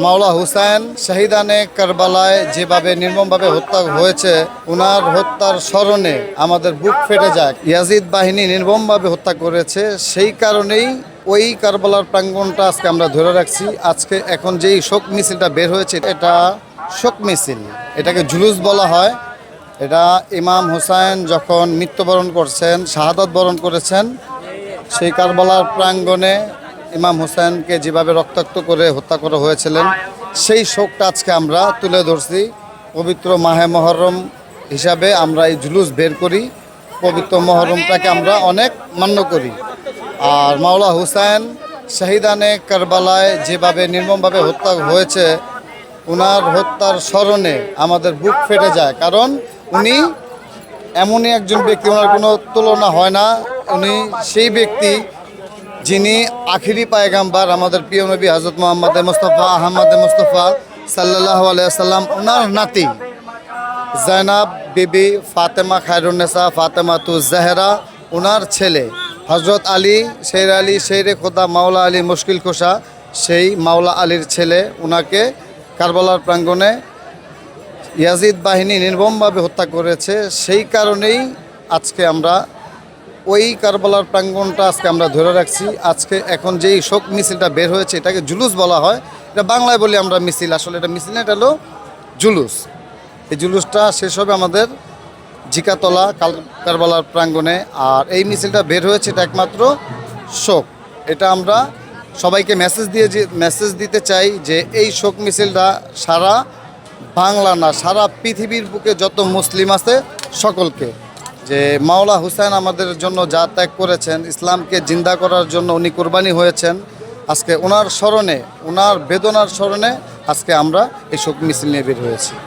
মাওলা হুসাইন শহীদানে কারবালায় যেভাবে নির্মমভাবে হত্যা হয়েছে, ওনার হত্যার স্মরণে আমাদের বুক ফেটে যায়। ইয়াজিদ বাহিনী নির্মমভাবে হত্যা করেছে, সেই কারণেই ওই কারবালার প্রাঙ্গণটা আজকে আমরা ধরে রাখছি। আজকে এখন যেই শোক মিছিলটা বের হয়েছে, এটা শোক মিছিল, এটাকে জুলুস বলা হয়। এটা ইমাম হুসাইন যখন মৃত্যুবরণ করছেন, শাহাদাত বরণ করেছেন, সেই কারবালার প্রাঙ্গণে ইমাম হুসাইনকে যেভাবে রক্তাক্ত করে হত্যা করা হয়েছিলেন, সেই শোকটা আজকে আমরা তুলে ধরছি। পবিত্র মাহে মহরম হিসাবে আমরা এই জুলুস বের করি। পবিত্র মহরমটাকে আমরা অনেক মান্য করি। আর মাওলা হুসাইন শহীদানে কারবালায় যেভাবে নির্মমভাবে হত্যা হয়েছে, ওনার হত্যার স্মরণে আমাদের বুক ফেটে যায়। কারণ উনি এমনই একজন ব্যক্তি, ওনার কোনো তুলনা হয় না। উনি সেই ব্যক্তি যিনি আখিরি পায়গাম্বার, আমাদের প্রিয় নবী হযরত মুহাম্মদ মুস্তাফা আহমদ মুস্তাফা সাল্লাল্লাহু আলাইহি সাল্লাম, ওনার নাতি জাইনাব বিবি ফাতেমা খায়রুন্নেসা ফাতেমাতু জাহরা, ওনার ছেলে হযরত আলী শেরে খোদা মাওলা আলী মুশকিল কুশা, সেই মাওলা আলীর ছেলে, ওনাকে কারবালার প্রাঙ্গণে ইয়াজিদ বাহিনী নির্মমভাবে হত্যা করেছে। সেই কারণেই আজকে আমরা ওই কারবালার প্রাঙ্গণটা আজকে আমরা ধরে রাখছি। আজকে এখন যেই শোক মিছিলটা বের হয়েছে, এটাকে জুলুস বলা হয়। এটা বাংলায় বলি আমরা মিছিল, আসলে এটা মিছিল না, এটা হলো জুলুস। এই জুলুসটা শেষ হবে আমাদের জিকাতলা কারবালার প্রাঙ্গণে। আর এই মিছিলটা বের হয়েছে, এটা একমাত্র শোক। এটা আমরা সবাইকে মেসেজ দিতে চাই যে এই শোক মিছিলটা সারা বাংলা না, সারা পৃথিবীর বুকে যত মুসলিম আছে সকলকে, যে মাওলা হুসাইন আমাদের জন্য যা ত্যাগ করেছেন, ইসলামকে জিন্দা করার জন্য উনি কোরবানি হয়েছেন। আজকে ওনার স্মরণে, ওনার বেদনার স্মরণে আজকে আমরা এই শোক মিছিল নিয়ে বের হয়েছি।